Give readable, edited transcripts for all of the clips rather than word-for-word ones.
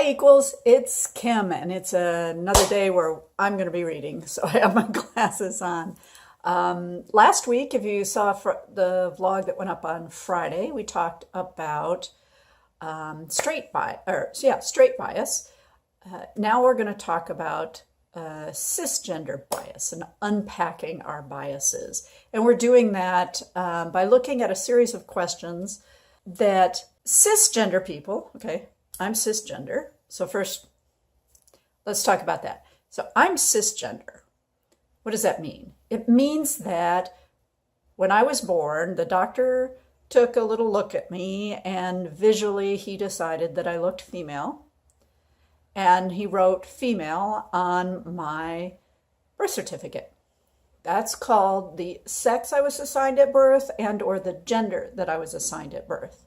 Hi Equals, it's Kim, and it's another day where I'm going to be reading, so I have my glasses on. Last week, if you saw the vlog that went up on Friday, we talked about straight bias. Now we're going to talk about cisgender bias and unpacking our biases. And we're doing that by looking at a series of questions that cisgender people, okay, I'm cisgender. So first, let's talk about that. So I'm cisgender. What does that mean? It means that when I was born, the doctor took a little look at me and visually he decided that I looked female. And he wrote female on my birth certificate. That's called the sex I was assigned at birth and or the gender that I was assigned at birth.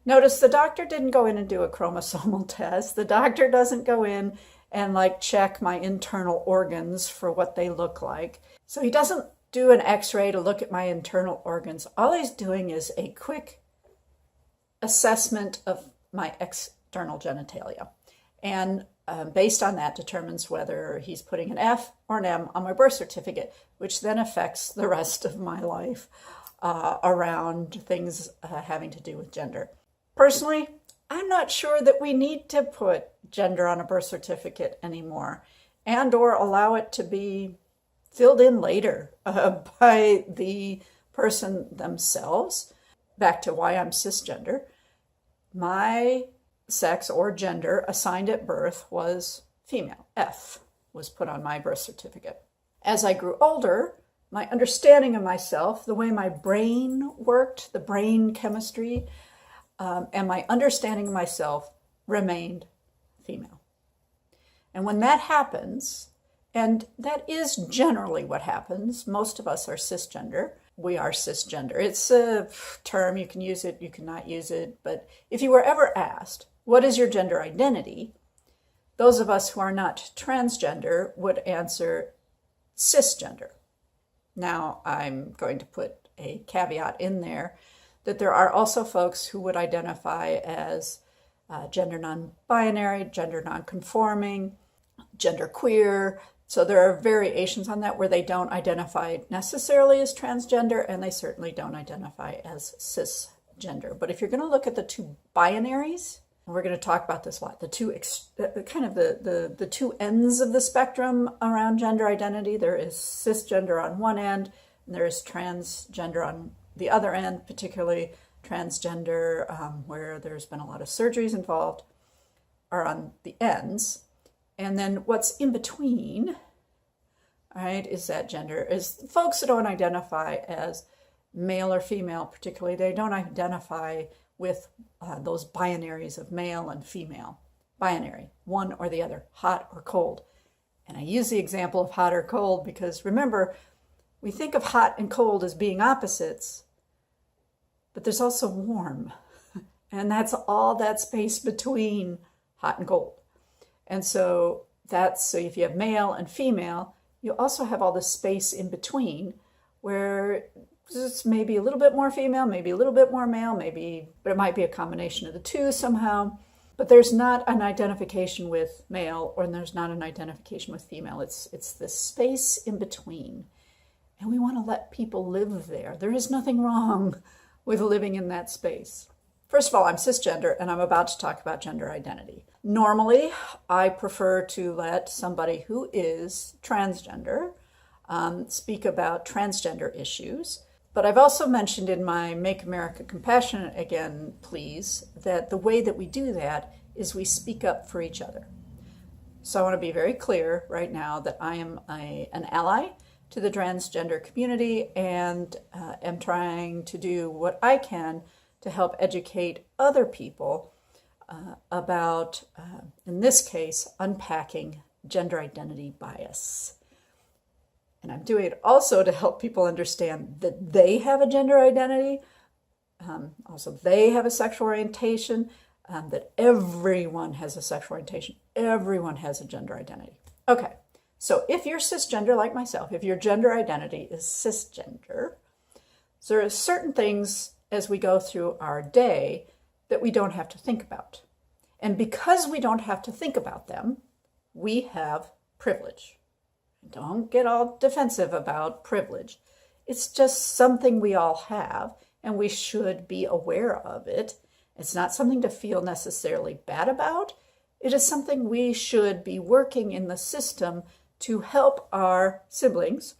Notice the doctor didn't go in and do a chromosomal test. The doctor doesn't go in and check my internal organs for what they look like. So he doesn't do an x-ray to look at my internal organs. All he's doing is a quick assessment of my external genitalia. And based on that determines whether he's putting an F or an M on my birth certificate, which then affects the rest of my life around things having to do with gender. Personally, I'm not sure that we need to put gender on a birth certificate anymore and or allow it to be filled in later by the person themselves. Back to why I'm cisgender. My sex or gender assigned at birth was female. F was put on my birth certificate. As I grew older, my understanding of myself, the way my brain worked, the brain chemistry, and my understanding of myself remained female. And when that happens, and that is generally what happens, most of us are cisgender. We are cisgender. It's a term, you can use it, you cannot use it, but if you were ever asked, what is your gender identity? Those of us who are not transgender would answer cisgender. Now, I'm going to put a caveat in there that there are also folks who would identify as gender non-binary, gender non-conforming, gender queer. So there are variations on that where they don't identify necessarily as transgender and they certainly don't identify as cisgender. But if you're going to look at the two binaries, and we're going to talk about this a lot, the two ends of the spectrum around gender identity, there is cisgender on one end and there is transgender on the other end, particularly transgender, where there's been a lot of surgeries involved, are on the ends. And then what's in between, right, is that gender, is folks that don't identify as male or female particularly, they don't identify with those binaries of male and female. Binary, one or the other, hot or cold. And I use the example of hot or cold because remember, we think of hot and cold as being opposites, but there's also warm. And that's all that space between hot and cold. And so if you have male and female, you also have all the space in between where it's maybe a little bit more female, maybe a little bit more male, but it might be a combination of the two somehow. But there's not an identification with male or there's not an identification with female. It's the space in between. And we want to let people live there. There is nothing wrong with living in that space. First of all, I'm cisgender and I'm about to talk about gender identity. Normally, I prefer to let somebody who is transgender speak about transgender issues. But I've also mentioned in my Make America Compassionate Again, please, that the way that we do that is we speak up for each other. So I want to be very clear right now that I am an ally to the transgender community and am trying to do what I can to help educate other people about, in this case, unpacking gender identity bias. And I'm doing it also to help people understand that they have a gender identity, also they have a sexual orientation, that everyone has a sexual orientation, everyone has a gender identity. Okay, so if you're cisgender like myself, if your gender identity is cisgender, so there are certain things as we go through our day that we don't have to think about. And because we don't have to think about them, we have privilege. Don't get all defensive about privilege. It's just something we all have, and we should be aware of it. It's not something to feel necessarily bad about. It is something we should be working in the system to help our siblings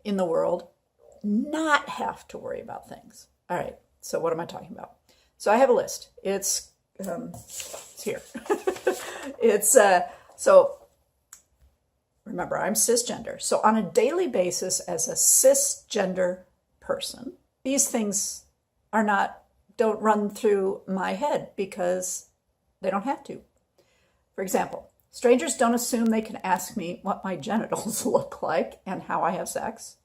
in the world not have to worry about things. All right, so what am I talking about? So I have a list. It's here. So remember, I'm cisgender. So on a daily basis, as a cisgender person, these things don't run through my head because they don't have to. For example, strangers don't assume they can ask me what my genitals look like and how I have sex.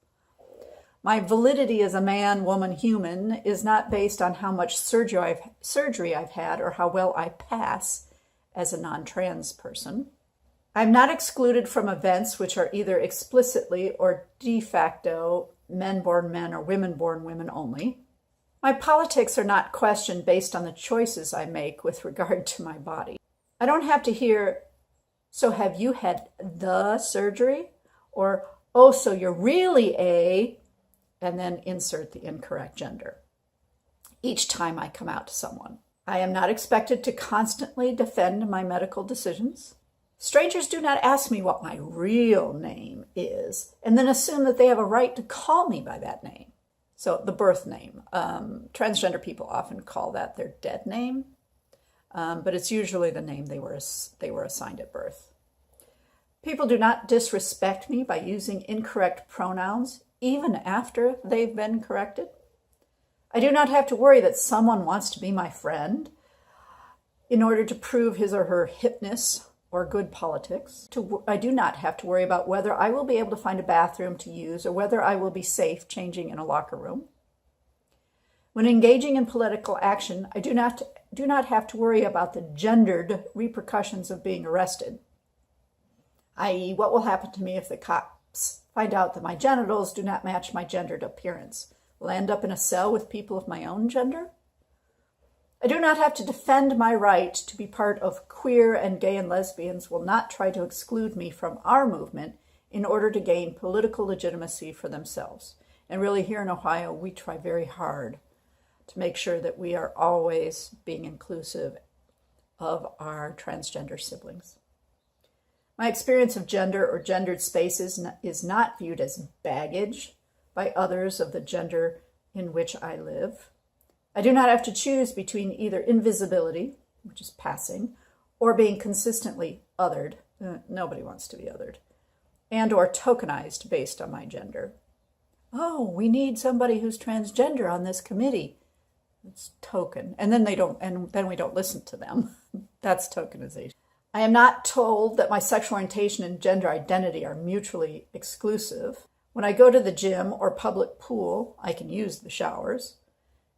My validity as a man, woman, human is not based on how much surgery I've had or how well I pass as a non-trans person. I'm not excluded from events which are either explicitly or de facto men-born men or women-born women only. My politics are not questioned based on the choices I make with regard to my body. I don't have to hear, so have you had the surgery? Or, oh, so you're really a, and then insert the incorrect gender each time I come out to someone. I am not expected to constantly defend my medical decisions. Strangers do not ask me what my real name is and then assume that they have a right to call me by that name. So the birth name. Transgender people often call that their dead name, but it's usually the name they were assigned at birth. People do not disrespect me by using incorrect pronouns even after they've been corrected. I do not have to worry that someone wants to be my friend in order to prove his or her hipness or good politics. I do not have to worry about whether I will be able to find a bathroom to use or whether I will be safe changing in a locker room. When engaging in political action, I do not have to worry about the gendered repercussions of being arrested, i.e., what will happen to me if the cops find out that my genitals do not match my gendered appearance. Will I end up in a cell with people of my own gender? I do not have to defend my right to be part of queer, and gay and lesbians will not try to exclude me from our movement in order to gain political legitimacy for themselves. And really here in Ohio, we try very hard to make sure that we are always being inclusive of our transgender siblings. My experience of gender or gendered spaces is not viewed as baggage by others of the gender in which I live. I do not have to choose between either invisibility, which is passing, or being consistently othered. Nobody wants to be othered. And or tokenized based on my gender. Oh, we need somebody who's transgender on this committee. It's token. And then we don't listen to them. That's tokenization. I am not told that my sexual orientation and gender identity are mutually exclusive. When I go to the gym or public pool, I can use the showers.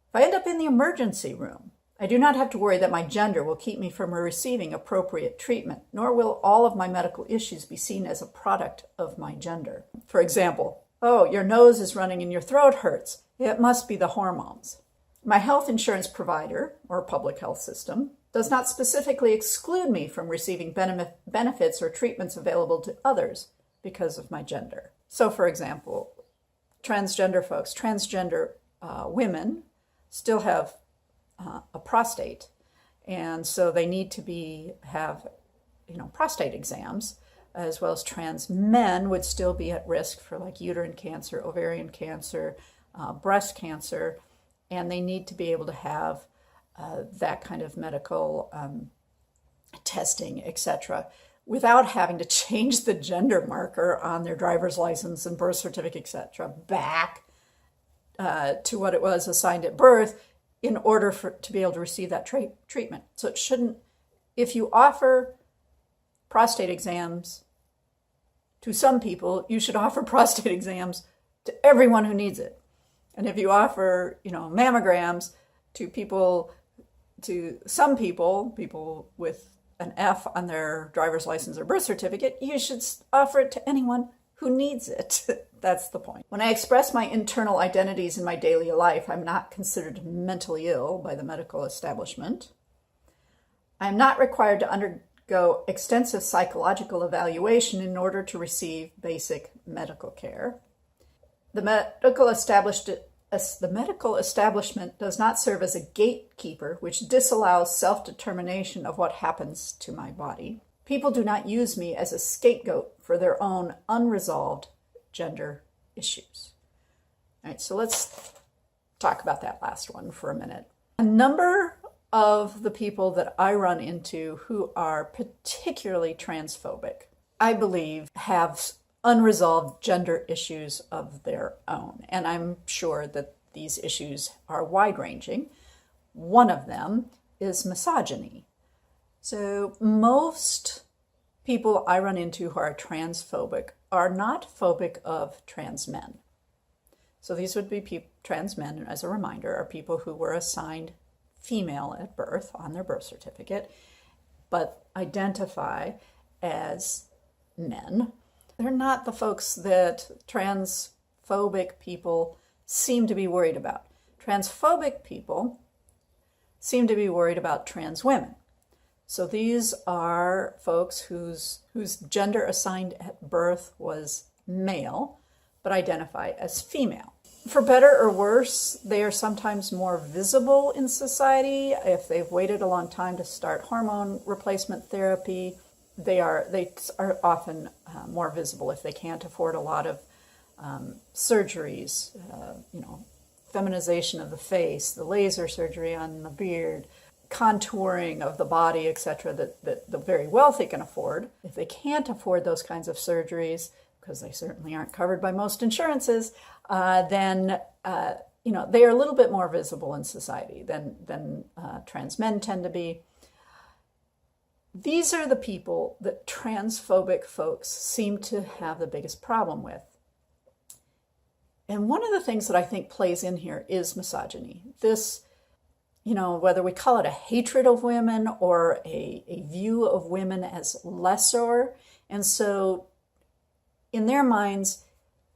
If I end up in the emergency room, I do not have to worry that my gender will keep me from receiving appropriate treatment, nor will all of my medical issues be seen as a product of my gender. For example, oh, your nose is running and your throat hurts. It must be the hormones. My health insurance provider, or public health system, does not specifically exclude me from receiving benefits or treatments available to others because of my gender. So, for example, transgender folks, transgender women still have a prostate, and so they need to have prostate exams, as well as trans men would still be at risk for like uterine cancer, ovarian cancer, breast cancer, and they need to be able to have that kind of medical testing, etc., without having to change the gender marker on their driver's license and birth certificate, etc., back to what it was assigned at birth in order to be able to receive that treatment. So it shouldn't, if you offer prostate exams to some people, you should offer prostate exams to everyone who needs it. And if you offer, mammograms to some people with an F on their driver's license or birth certificate, you should offer it to anyone who needs it. That's the point. When I express my internal identities in my daily life, I'm not considered mentally ill by the medical establishment. I am not required to undergo extensive psychological evaluation in order to receive basic medical care. The medical establishment does not serve as a gatekeeper which disallows self-determination of what happens to my body. People do not use me as a scapegoat for their own unresolved gender issues. All right, so let's talk about that last one for a minute. A number of the people that I run into who are particularly transphobic, I believe, have unresolved gender issues of their own. And I'm sure that these issues are wide-ranging. One of them is misogyny. So most people I run into who are transphobic are not phobic of trans men. So these would be trans men, as a reminder, are people who were assigned female at birth on their birth certificate, but identify as men. They're not the folks that transphobic people seem to be worried about. Transphobic people seem to be worried about trans women. So these are folks whose gender assigned at birth was male, but identify as female. For better or worse, they are sometimes more visible in society. If they've waited a long time to start hormone replacement therapy, they are often more visible if they can't afford a lot of surgeries, feminization of the face, the laser surgery on the beard, contouring of the body, etc., that the very wealthy can afford. If they can't afford those kinds of surgeries, because they certainly aren't covered by most insurances, then they are a little bit more visible in society than trans men tend to be. These are the people that transphobic folks seem to have the biggest problem with. And one of the things that I think plays in here is misogyny. This, whether we call it a hatred of women or a view of women as lesser. And so in their minds,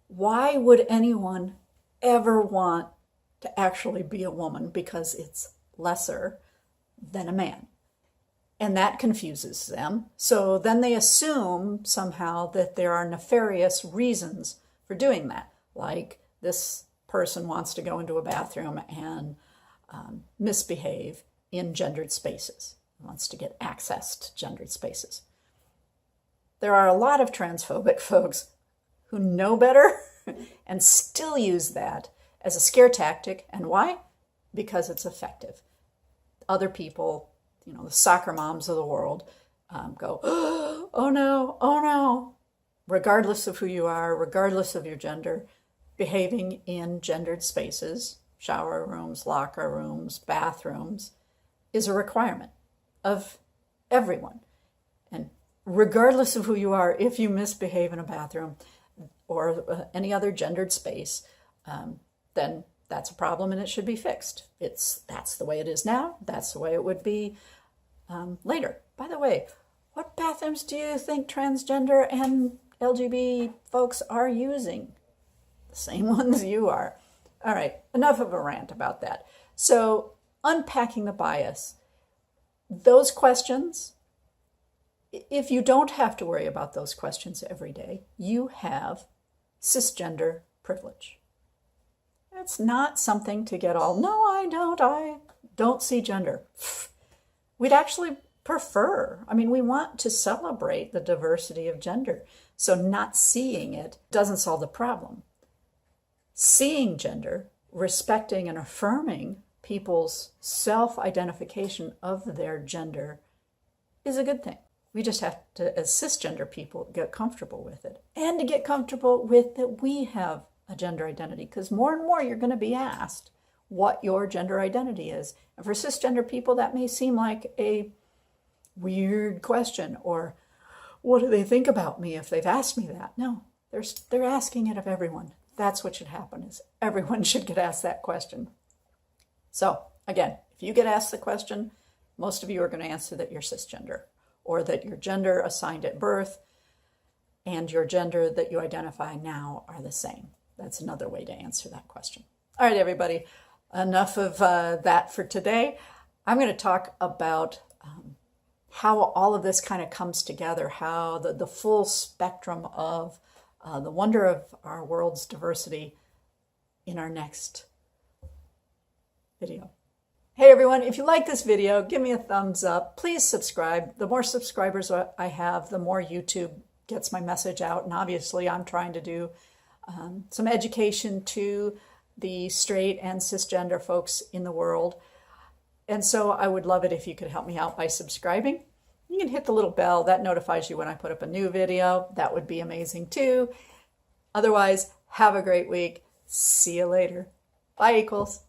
why would anyone ever want to actually be a woman because it's lesser than a man? And that confuses them. So then they assume somehow that there are nefarious reasons for doing that. Like this person wants to go into a bathroom and misbehave in gendered spaces, wants to get access to gendered spaces. There are a lot of transphobic folks who know better and still use that as a scare tactic. And why? Because it's effective. Other people, the soccer moms of the world, go, oh no, regardless of who you are, regardless of your gender, behaving in gendered spaces, shower rooms, locker rooms, bathrooms, is a requirement of everyone. And regardless of who you are, if you misbehave in a bathroom or any other gendered space, then that's a problem and it should be fixed. That's the way it is now. That's the way it would be later. By the way, what bathrooms do you think transgender and LGBT folks are using? The same ones you are. All right, enough of a rant about that. So, unpacking the bias. Those questions, if you don't have to worry about those questions every day, you have cisgender privilege. It's not something to get all, no, I don't see gender. We'd actually prefer, we want to celebrate the diversity of gender. So not seeing it doesn't solve the problem. Seeing gender, respecting and affirming people's self-identification of their gender is a good thing. We just have to, as cisgender people, get comfortable with it. And to get comfortable with that we have a gender identity, because more and more you're going to be asked what your gender identity is. And for cisgender people, that may seem like a weird question, or what do they think about me if they've asked me that? No, they're asking it of everyone. That's what should happen, is everyone should get asked that question. So again, if you get asked the question, most of you are going to answer that you're cisgender, or that your gender assigned at birth and your gender that you identify now are the same. That's another way to answer that question. All right, everybody, enough of that for today. I'm going to talk about how all of this kind of comes together, how the full spectrum of the wonder of our world's diversity in our next video. Hey everyone, if you like this video, give me a thumbs up. Please subscribe. The more subscribers I have, the more YouTube gets my message out. And obviously I'm trying to do some education to the straight and cisgender folks in the world. And so I would love it if you could help me out by subscribing. You can hit the little bell that notifies you when I put up a new video. That would be amazing too. Otherwise, have a great week. See you later. Bye, equals.